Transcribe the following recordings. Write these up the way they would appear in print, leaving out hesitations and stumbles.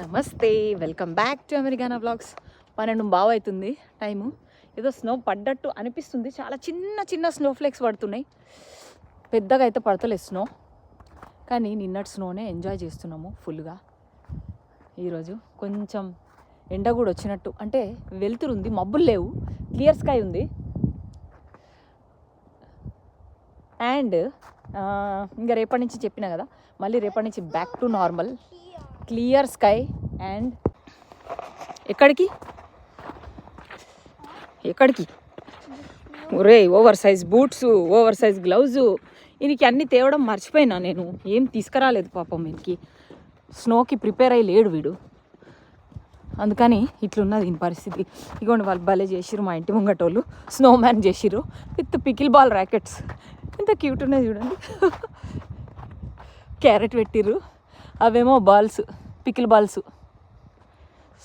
నమస్తే, welcome back to అమెరికానా vlogs. 12 బాగా అవుతుంది టైము. ఏదో స్నో పడ్డట్టు అనిపిస్తుంది. చాలా చిన్న చిన్న స్నో ఫ్లేక్స్ పడుతున్నాయి, పెద్దగా అయితే పడతలేదు స్నో. కానీ నిన్నటి స్నోనే ఎంజాయ్ చేస్తున్నాము ఫుల్గా. ఈరోజు కొంచెం ఎండ కూడా వచ్చినట్టు, అంటే వెలుతురుంది, మబ్బులు లేవు, క్లియర్ స్కై ఉంది. అండ్ ఇంకా రేపటి నుంచి చెప్పినా కదా, మళ్ళీ రేపటి నుంచి back to normal, clear sky. And ఎక్కడికి ఒరే, over size boots, over size gloves, ఈయనకి అన్నీ తేవడం మర్చిపోయినా నేను. ఏం తీసుకురాలేదు పాపం. ఈయనకి స్నోకి ప్రిపేర్ అయ్యి లేడు వీడు, అందుకని ఇట్లున్నది దీని పరిస్థితి. ఇగోండి, వాళ్ళు భలే చేసిర్రు మా ఇంటి ముంగటోళ్ళు, స్నో మ్యాన్ చేసిర్రు విత్ పికిల్ బాల్ ర్యాకెట్స్. ఎంత క్యూట్ ఉన్నాయి చూడండి. క్యారెట్ పెట్టిర్రు, అవేమో balls, pickle balls.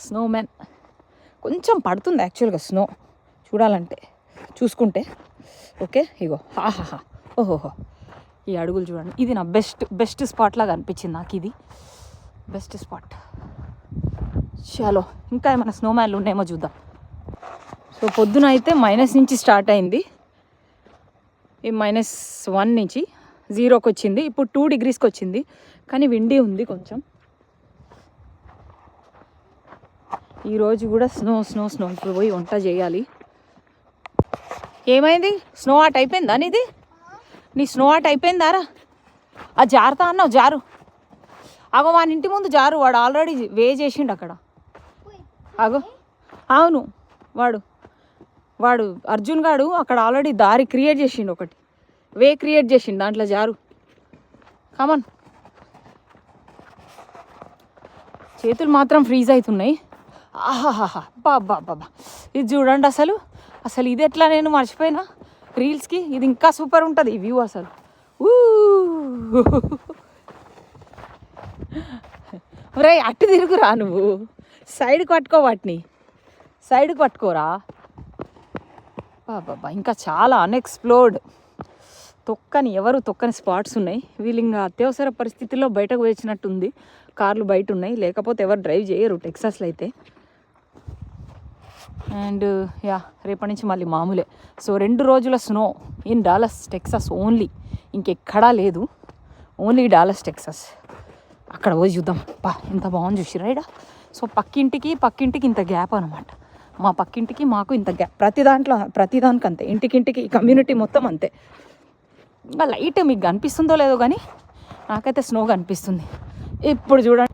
Snow man కొంచెం పడుతుంది యాక్చువల్గా స్నో చూడాలంటే, చూసుకుంటే. ఓకే, ఇగో ఆహాహా, ఓహోహో, ఈ అడుగులు చూడండి. ఇది నా బెస్ట్ స్పాట్ లాగా అనిపించింది నాకు. ఇది బెస్ట్ స్పాట్. చలో, ఇంకా ఏమైనా స్నో మ్యాన్లు ఉన్నాయేమో చూద్దాం. సో పొద్దున అయితే మైనస్ నుంచి స్టార్ట్ అయింది, ఈ -1 నుంచి 0కి వచ్చింది. ఇప్పుడు 2 degreesకి వచ్చింది, కానీ విండీ ఉంది కొంచెం. ఈరోజు కూడా స్నో స్నో స్నో. ఇప్పుడు పోయి వంట చేయాలి. ఏమైంది, స్నో ఆర్ట్ అయిపోయిందా నీది? నీ స్నో ఆర్ట్ అయిపోయిందారా? ఆ జారుతా అన్నావు, జారు. అగో వాని ఇంటి ముందు జారు, వాడు ఆల్రెడీ వే చేసిండు అక్కడ. అగో అవును, వాడు అర్జున్ గాడు అక్కడ ఆల్రెడీ దారి క్రియేట్ చేసిండు, ఒకటి వే క్రియేట్ చేసిండు, దాంట్లో జారు. కమన్. చేతులు మాత్రం ఫ్రీజ్ అవుతున్నాయి. ఆహాహా, బాబా, ఇది చూడండి. అసలు ఇది ఎట్లా నేను మర్చిపోయినా రీల్స్కి. ఇది ఇంకా సూపర్ ఉంటుంది ఈ వ్యూ అసలు. రే, అట్టు తిరుగురా నువ్వు, సైడ్కి పట్టుకో, వాటిని సైడ్కి పట్టుకోరా. బాబా, ఇంకా చాలా అన్ఎక్స్ప్లోర్డ్, ఎవరు తొక్కని స్పాట్స్ ఉన్నాయి. వీళ్ళు ఇంకా అత్యవసర పరిస్థితుల్లో బయటకు వేసినట్టుంది. కార్లు బయట ఉన్నాయి, లేకపోతే ఎవరు డ్రైవ్ చేయరు టెక్సాస్లో అయితే. అండ్ రేపటి నుంచి మళ్ళీ మామూలే. సో 2 రోజుల snow in Dallas Texas only, ఇంకెక్కడా లేదు, ఓన్లీ డాలస్ టెక్సాస్. అక్కడ పోయి చూద్దాం. ఎంత బాగుంది చూసిరా ఇక్కడ. సో పక్కింటికి ఇంత గ్యాప్ అనమాట. మా పక్కింటికి మాకు ఇంత గ్యాప్, ప్రతిదానికి అంతే, ఇంటికి కమ్యూనిటీ మొత్తం అంతే. ఇంకా లైట్ మీకు కనిపిస్తుందో లేదో కానీ నాకైతే స్నో కనిపిస్తుంది. ఇప్పుడు చూడండి.